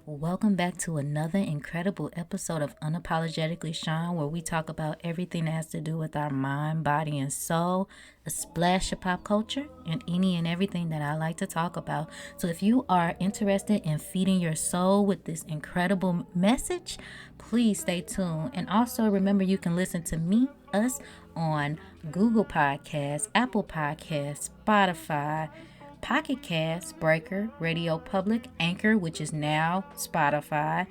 Welcome back to another incredible episode of Unapologetically Shaun, where we talk about everything that has to do with our mind, body, and soul, a splash of pop culture, and any and everything that I like to talk about. So if you are interested in feeding your soul with this incredible message, please stay tuned. And also remember, you can listen to us, on Google Podcasts, Apple Podcasts, Spotify, Pocket Cast, Breaker, Radio Public, Anchor, which is now Spotify,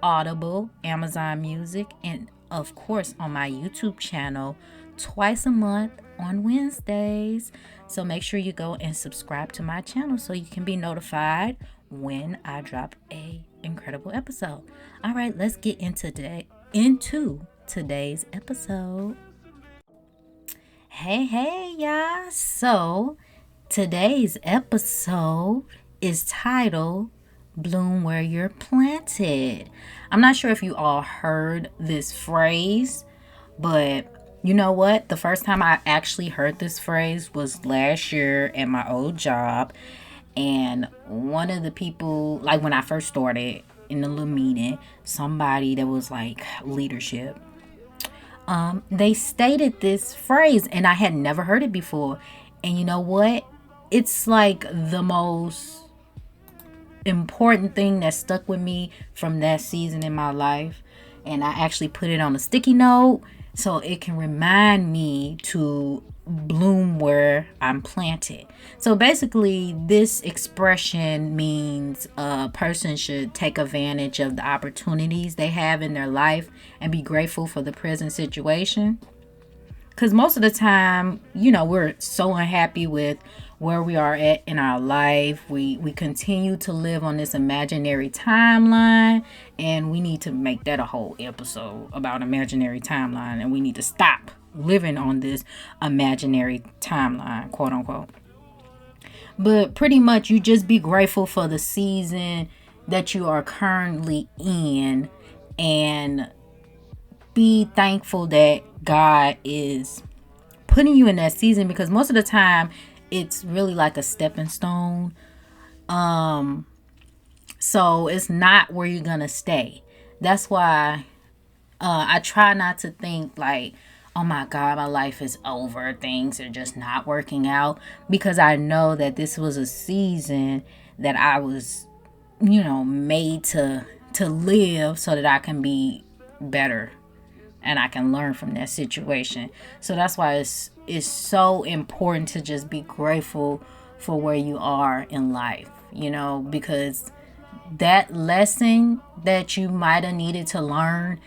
Audible, Amazon Music, and of course on my YouTube channel twice a month on Wednesdays. So make sure you go and subscribe to my channel so you can be notified when I drop a incredible episode. All right, let's get into today's episode. Hey, y'all. So today's episode is titled Bloom Where You're Planted. I'm not sure if you all heard this phrase, but you know what? The first time I actually heard this phrase was last year at my old job. And one of the people, like when I first started in the little meeting, somebody that was like leadership, they stated this phrase and I had never heard it before. And you know what? It's like the most important thing that stuck with me from that season in my life. And I actually put it on a sticky note so it can remind me to bloom where I'm planted. So basically, this expression means a person should take advantage of the opportunities they have in their life and be grateful for the present situation. Because most of the time, we're so unhappy with where we are at in our life. We continue to live on this imaginary timeline, and we need to make that a whole episode about imaginary timeline, and we need to stop living on this imaginary timeline, quote unquote. But pretty much you just be grateful for the season that you are currently in, and be thankful that God is putting you in that season, because most of the time it's really like a stepping stone. So it's not where you're gonna stay. That's why I try not to think like, oh my God, my life is over, things are just not working out, because I know that this was a season that I was, made to live so that I can be better and I can learn from that situation. So that's why it's so important to just be grateful for where you are in life, because that lesson that you might have needed to learn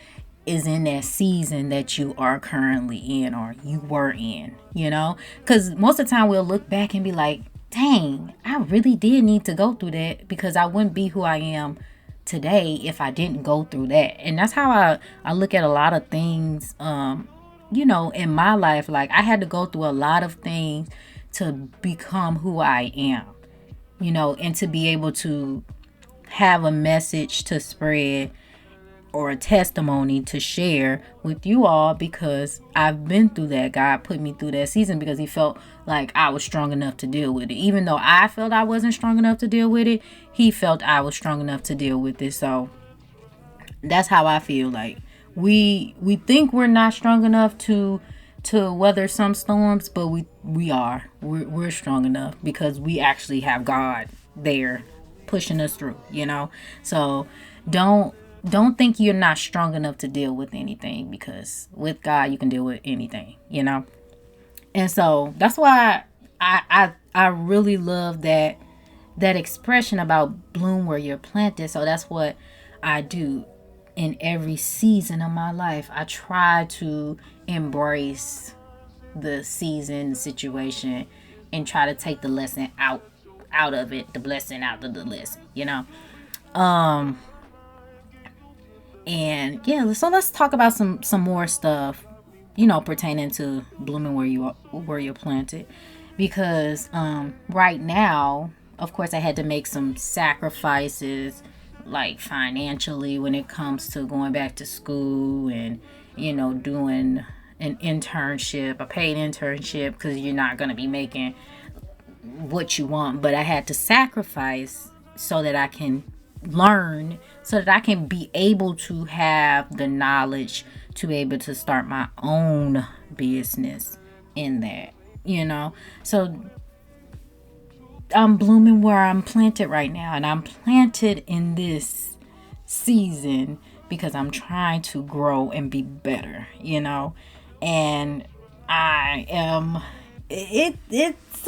is in that season that you are currently in, or you were in, because most of the time we'll look back and be like, dang, I really did need to go through that, because I wouldn't be who I am today if I didn't go through that. And that's how I look at a lot of things, in my life. Like, I had to go through a lot of things to become who I am, and to be able to have a message to spread or a testimony to share with you all, because I've been through that. God put me through that season because he felt like I was strong enough to deal with it. Even though I felt I wasn't strong enough to deal with it, he felt I was strong enough to deal with it. So that's how I feel. Like, we think we're not strong enough to weather some storms, but we are. We're strong enough because we actually have God there pushing us through, So don't think you're not strong enough to deal with anything, because with God you can deal with anything, And so that's why I really love that expression about bloom where you're planted. So that's what I do in every season of my life. I try to embrace the season, the situation, and try to take the lesson out of it, the blessing out of the lesson, And yeah, so let's talk about some more stuff, pertaining to blooming where you're planted. Because right now, of course, I had to make some sacrifices, like financially, when it comes to going back to school and doing an internship, a paid internship, because you're not going to be making what you want. But I had to sacrifice so that I can learn so that I can be able to have the knowledge to be able to start my own business in that, So I'm blooming where I'm planted right now, and I'm planted in this season because I'm trying to grow and be better, and I am it's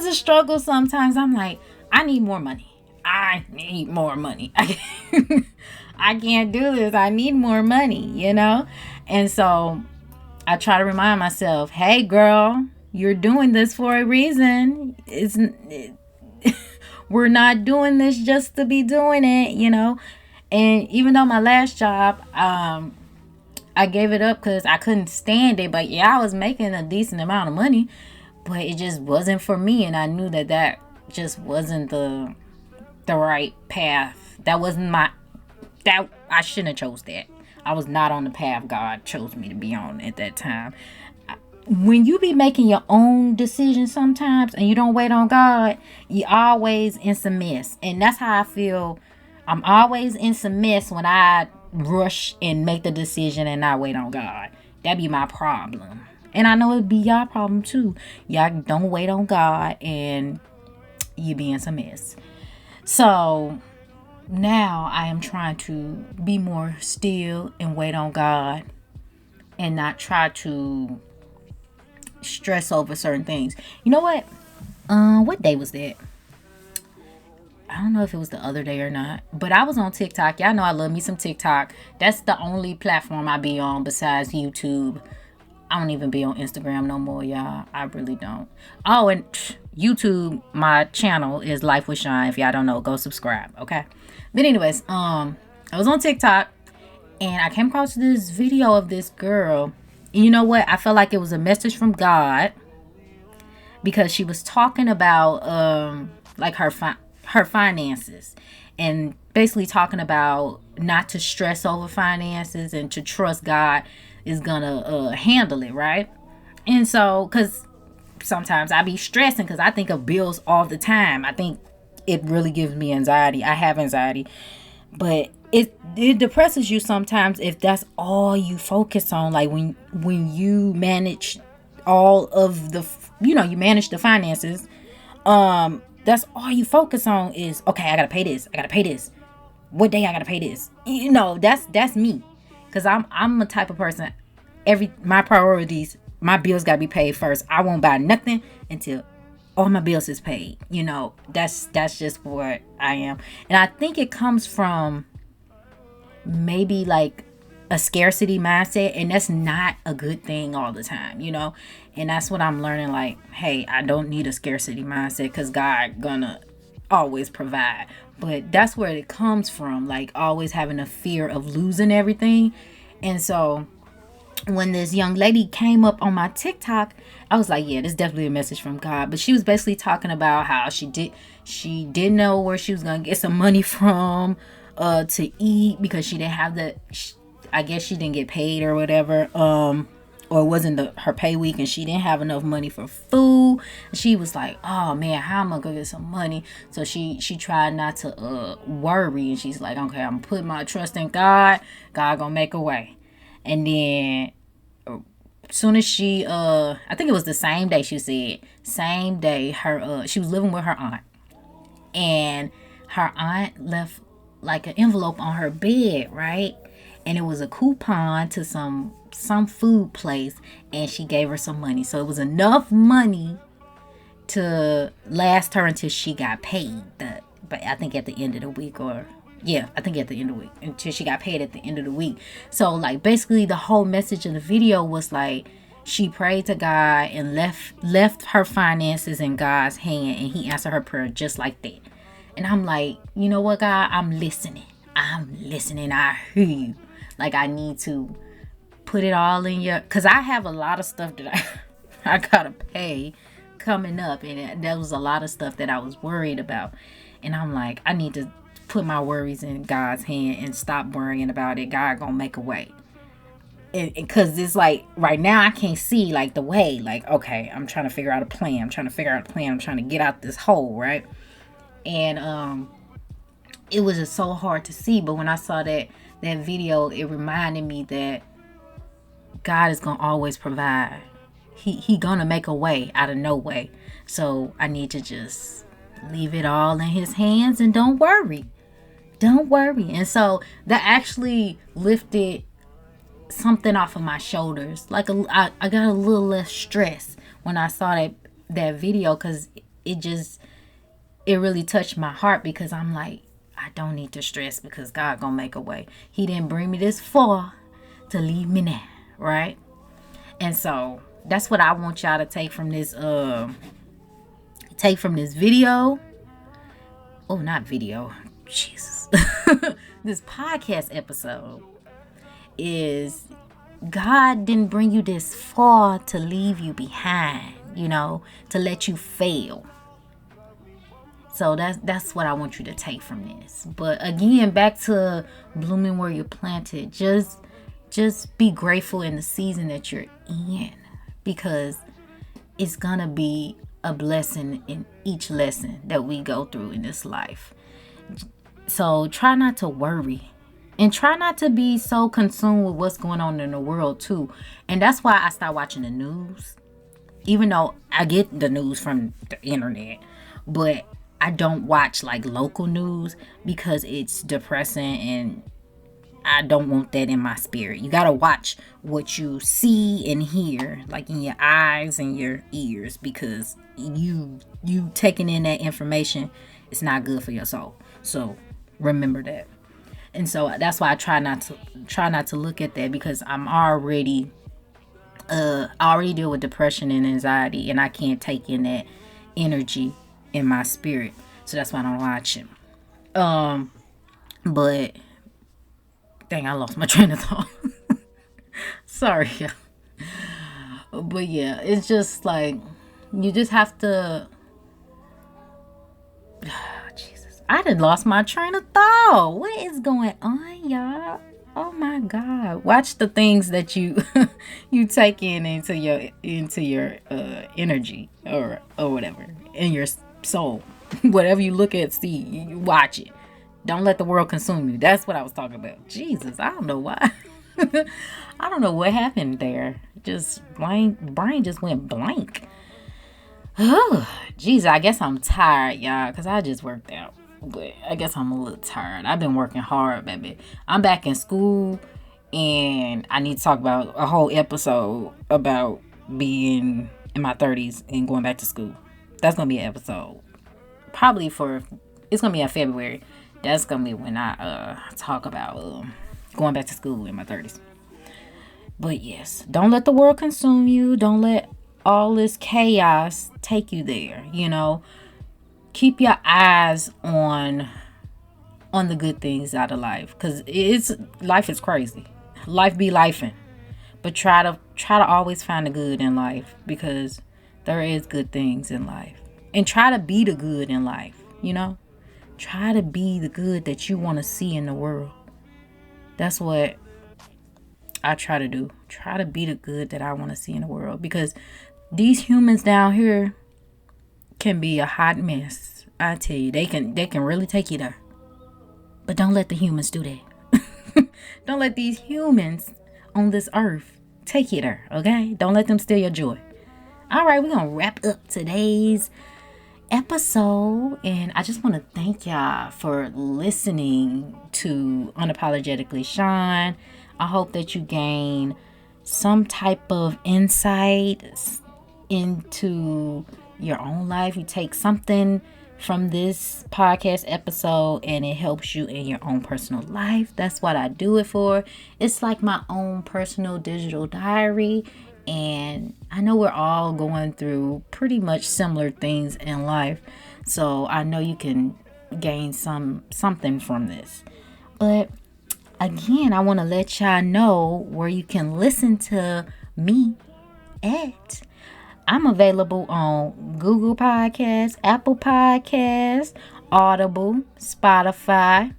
a struggle sometimes. I'm like, I need more money. I need more money. I can't do this. I need more money, And so I try to remind myself, hey girl, you're doing this for a reason. We're not doing this just to be doing it, And even though my last job, I gave it up because I couldn't stand it. But yeah, I was making a decent amount of money, but it just wasn't for me. And I knew that just wasn't the right path. That wasn't that I shouldn't have chose that. I was not on the path God chose me to be on at that time. When you be making your own decisions sometimes and you don't wait on God, you always in some mess. And that's how I feel. I'm always in some mess when I rush and make the decision and not wait on God. That be my problem. And I know it'd be y'all problem too. Y'all don't wait on God and you be in some mess. So now I am trying to be more still and wait on God and not try to stress over certain things. You know what day was that? I don't know if it was the other day or not, but I was on TikTok. Y'all know I love me some TikTok. That's the only platform I be on besides YouTube. I don't even be on Instagram no more, y'all. I really don't. Oh, and YouTube, my channel is Life with Shaun. If y'all don't know, go subscribe, okay? But anyways, I was on TikTok and I came across this video of this girl. And you know what? I felt like it was a message from God because she was talking about like her finances and basically talking about not to stress over finances and to trust God is gonna handle it, right? And so, because sometimes I be stressing because I think of bills all the time. I think it really gives me anxiety. I have anxiety, but it depresses you sometimes if that's all you focus on. Like when you manage all of the, you manage the finances, that's all you focus on is, okay, I gotta pay this. What day I gotta pay this? That's me. Cause I'm a type of person, my priorities, my bills gotta be paid first. I won't buy nothing until all my bills is paid. That's just what I am. And I think it comes from maybe like a scarcity mindset, and that's not a good thing all the time, and that's what I'm learning. Like, hey, I don't need a scarcity mindset because God gonna always provide. But that's where it comes from, like always having a fear of losing everything. And so when this young lady came up on my TikTok, I was like, yeah, this is definitely a message from God. But she was basically talking about how she didn't know where she was gonna get some money from to eat because she didn't have I guess she didn't get paid or whatever, or it wasn't her pay week and she didn't have enough money for food. She was like, oh man, how am I gonna get some money? So she tried not to worry, and she's like, okay, I'm putting my trust in God. God gonna make a way. And then as soon as she I think it was the same day, she said same day, her she was living with her aunt, and her aunt left like an envelope on her bed, right? And it was a coupon to some food place, and she gave her some money. So it was enough money to last her until she got paid. But I think at the end of the week, until she got paid at the end of the week. So like basically the whole message of the video was like she prayed to God and left her finances in God's hand, and he answered her prayer just like that. And I'm like, you know what, God, I'm listening. I hear you. Like, I need to put it all in because I have a lot of stuff that I gotta pay coming up, and there was a lot of stuff that I was worried about. And I'm like, I need to put my worries in God's hand and stop worrying about it. God gonna make a way. Because it's like right now I can't see like the way. Like, okay, I'm trying to figure out a plan. I'm trying to get out this hole, right? And it was just so hard to see. But when I saw that video, it reminded me that God is gonna always provide. He gonna make a way out of no way. So I need to just leave it all in his hands and don't worry. Don't worry. And so that actually lifted something off of my shoulders. Like I got a little less stress when I saw that video, because it really touched my heart, because I'm like, I don't need to stress because God gonna make a way. He didn't bring me this far to leave me now, right? And so that's what I want y'all to take from this video. Oh, not video. Jesus. This podcast episode is, God didn't bring you this far to leave you behind, to let you fail. So that's what I want you to take from this. But again, back to blooming where you're planted. Just be grateful in the season that you're in, because it's gonna be a blessing in each lesson that we go through in this life. So try not to worry, and try not to be so consumed with what's going on in the world too. And that's why I stopped watching the news, even though I get the news from the internet, but I don't watch like local news because it's depressing and I don't want that in my spirit. You gotta watch what you see and hear, like in your eyes and your ears, because you taking in that information, it's not good for your soul. So remember that. And so that's why I try not to look at that, because I already deal with depression and anxiety, and I can't take in that energy in my spirit. So that's why I don't watch it. But dang, I lost my train of thought. Sorry. But yeah, it's just like, you just have to, Jesus, I done lost my train of thought. What is going on, y'all? Oh my God. Watch the things that you take into your energy or whatever, in your soul. Whatever you look at, see, you watch it. Don't let the world consume you. That's what I was talking about. Jesus, I don't know why. I don't know what happened there. Just brain just went blank. Oh, Jesus, I guess I'm tired, y'all, because I just worked out. But I guess I'm a little tired. I've been working hard, baby. I'm back in school, and I need to talk about a whole episode about being in my 30s and going back to school. That's going to be an episode. Probably it's going to be in February. That's going to be when I talk about going back to school in my 30s. But yes, don't let the world consume you. Don't let all this chaos take you there, Keep your eyes on the good things out of life, because life is crazy. Life be lifing. But try to always find the good in life, because there is good things in life. And try to be the good in life, Try to be the good that you want to see in the world. That's what I try to do. Try to be the good that I want to see in the world, because these humans down here can be a hot mess. I tell you, they can really take you there. But don't let the humans do that. Don't let these humans on this earth take you there, okay? Don't let them steal your joy. All right, we're going to wrap up today's episode, and I just want to thank y'all for listening to Unapologetically Shaun. I hope that you gain some type of insight into your own life. You take something from this podcast episode and it helps you in your own personal life. That's what I do it for. It's like my own personal digital diary. And I know we're all going through pretty much similar things in life. So I know you can gain something from this. But again, I want to let y'all know where you can listen to me at. I'm available on Google Podcasts, Apple Podcasts, Audible, Spotify,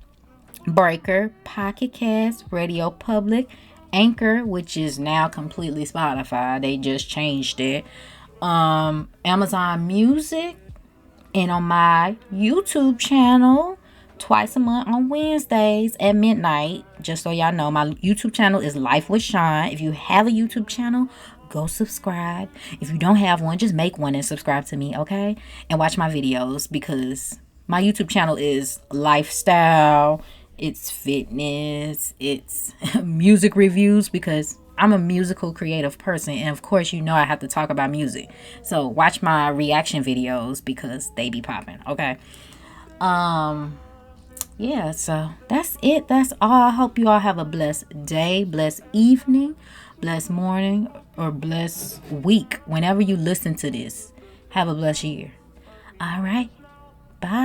Breaker, Pocket Cast, Radio Public, Anchor, which is now completely Spotify. They just changed it. Amazon Music, and on my YouTube channel, twice a month on Wednesdays at midnight. Just so y'all know, my YouTube channel is Life with Shaun. If you have a YouTube channel, go subscribe. If you don't have one, just make one and subscribe to me, okay? And watch my videos, because my YouTube channel is lifestyle, it's fitness, it's music reviews, because I'm a musical creative person, and of course you know I have to talk about music. So watch my reaction videos because they be popping, okay? Yeah, so that's it. That's all. I hope you all have a blessed day, blessed evening, blessed morning, or blessed week. Whenever you listen to this, have a blessed year. All right. Bye.